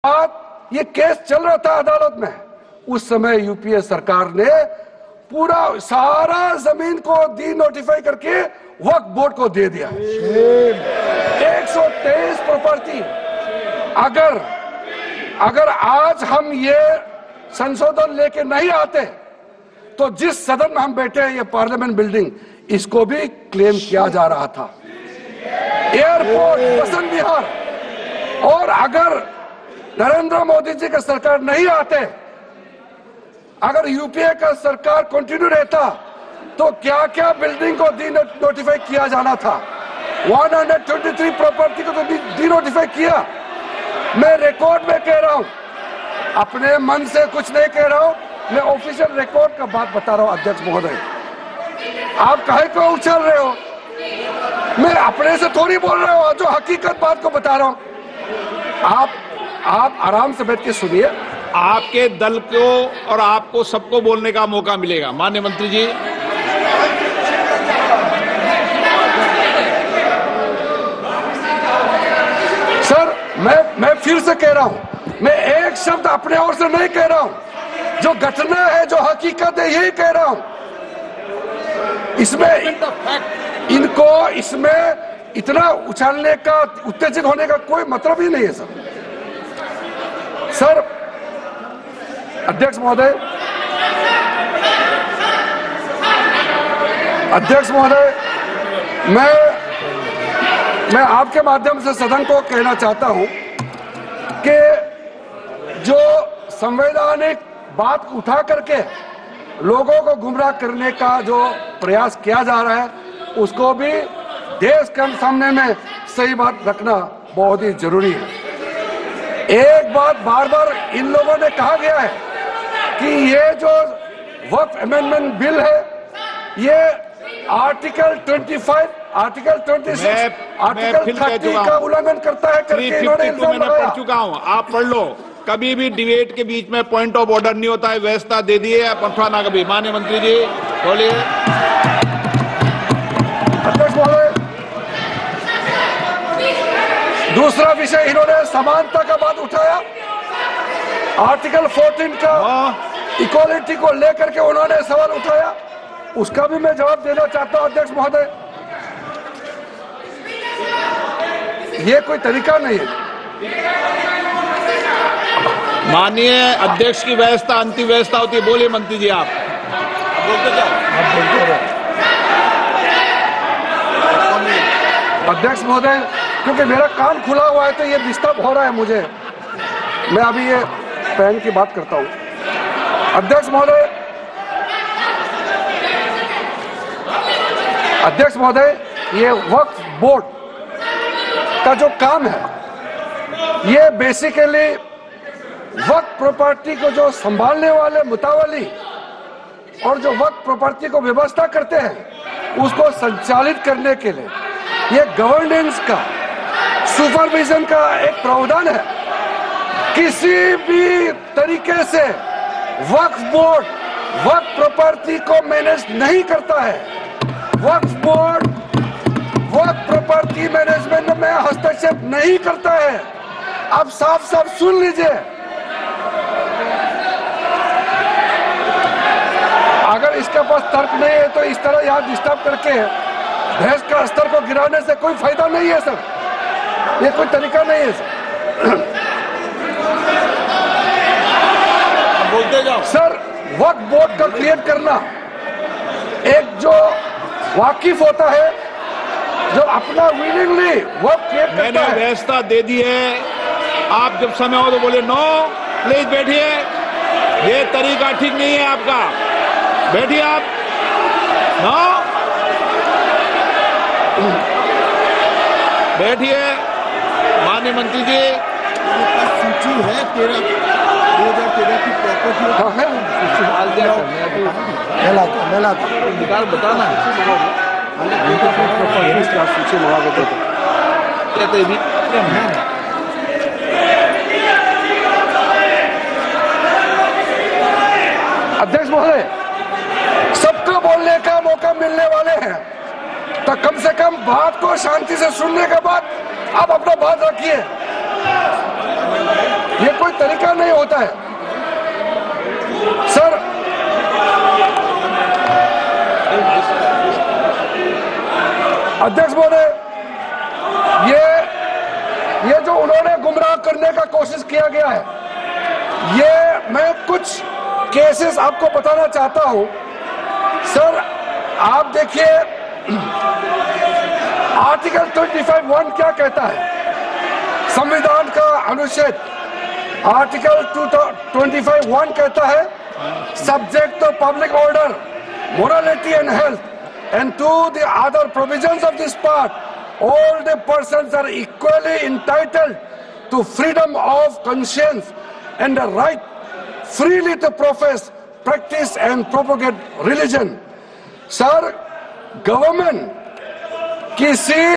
बाद ये केस चल रहा था अदालत में, उस समय यूपीए सरकार ने पूरा सारा जमीन को डी नोटिफाई करके वक्फ बोर्ड को दे दिया। 123 प्रॉपर्टी। अगर आज हम ये संशोधन लेके नहीं आते तो जिस सदन में हम बैठे हैं, ये पार्लियामेंट बिल्डिंग, इसको भी क्लेम किया जा रहा था। एयरपोर्ट, बसंत विहार, और अगर नरेंद्र मोदी जी का सरकार नहीं आते, अगर यूपीए का सरकार कंटिन्यू रहता, तो क्या क्या बिल्डिंग को डी नोटिफाई किया जाना था। 123 प्रॉपर्टी को तो डी नोटिफाई किया। मैं रिकॉर्ड में कह रहा हूं, अपने मन से कुछ नहीं कह रहा हूं, मैं ऑफिशियल रिकॉर्ड का बात बता रहा हूं। अध्यक्ष महोदय, आप काहे को उछल रहे हो? मैं अपने से थोड़ी बोल रहा हूं, जो हकीकत बात को बता रहा हूं। आप आराम से बैठ के सुनिए। आपके दल को और आपको सबको बोलने का मौका मिलेगा। माननीय मंत्री जी, सर, मैं फिर से कह रहा हूं, मैं एक शब्द अपने ओर से नहीं कह रहा हूं, जो घटना है, जो हकीकत है, यही कह रहा हूं। इनको इसमें इतना उछालने का, उत्तेजित होने का कोई मतलब ही नहीं है सर। अध्यक्ष महोदय, मैं आपके माध्यम से सदन को कहना चाहता हूं कि जो संवैधानिक बात उठा करके लोगों को गुमराह करने का जो प्रयास किया जा रहा है, उसको भी देश के सामने में सही बात रखना बहुत ही जरूरी है। एक बात बार बार इन लोगों ने कहा गया है कि ये जो वक्फ अमेंडमेंट बिल है, ये आर्टिकल 25, आर्टिकल 26, आर्टिकल 30 का उल्लंघन करता है करके इन्होंने इल्जाम लगाया। पढ़ चुका हूं, आप पढ़ लो। कभी भी डिबेट के बीच में पॉइंट ऑफ ऑर्डर नहीं होता है। व्यवस्था दे दी है, पंथवा ना कभी। माननीय मंत्री जी बोलिए। अध्यक्ष महोदय, दूसरा विषय इन्होंने समानता का बात उठाया। आर्टिकल 14 का इक्वालिटी को लेकर के उन्होंने सवाल उठाया, उसका भी मैं जवाब देना चाहता हूं। अध्यक्ष महोदय, ये कोई तरीका नहीं है। माननीय अध्यक्ष की व्यवस्था अंतिम व्यवस्था होती है। बोलिए मंत्री जी, आप बोलते जाओ। अध्यक्ष महोदय, क्योंकि मेरा कान खुला हुआ है तो ये डिस्टर्ब हो रहा है मुझे। मैं अभी ये पैन की बात करता हूं। अध्यक्ष महोदय, ये वक्फ बोर्ड का जो काम है, ये बेसिकली वक्फ प्रॉपर्टी को जो संभालने वाले मुतावली और जो वक्फ प्रॉपर्टी को व्यवस्था करते हैं, उसको संचालित करने के लिए ये गवर्नेंस का, सुपरविजन का एक प्रावधान है। किसी भी तरीके से वक्फ बोर्ड वक्फ प्रॉपर्टी को मैनेज नहीं करता है। वक्फ बोर्ड वक्फ प्रॉपर्टी मैनेजमेंट में हस्तक्षेप नहीं करता है। अब साफ साफ सुन लीजिए, अगर इसके पास तर्क नहीं है तो इस तरह यहां डिस्टर्ब करके बहस का स्तर को गिराने से कोई फायदा नहीं है सर। ये कोई तरीका नहीं है सर। बोलते जाओ सर। वक्फ बोर्ड का क्रिएट करना, एक जो वाकिफ होता है, जो अपना विलिंगली वक्फ क्रिएट करता है। मैंने व्यवस्था दे दी है, आप जब समय हो तो बोले नो, प्लीज बैठिए। ये तरीका ठीक नहीं है आपका, बैठिए आप। नो, बैठिए। माननीय मंत्री जी, सूची है 2013 की प्रॉपर्टी निकाल बताना सूची कहते भी। अध्यक्ष महोदय, सबको बोलने का मौका मिलने वाले हैं, तो कम से कम बात को शांति से सुनने के बाद आप अपना बात रखिए। ये जाता है। सर, अध्यक्ष महोदय, ये जो उन्होंने गुमराह करने का कोशिश किया गया है, ये मैं कुछ केसेस आपको बताना चाहता हूं। सर, आप देखिए आर्टिकल 25(1) क्या कहता है, संविधान का अनुच्छेद आर्टिकल 25(1) कहता है, subject to public order, morality and health, and to the other provisions of this part, all the persons are equally entitled to freedom of conscience and the right freely to profess, practice and propagate religion. Sir, government किसी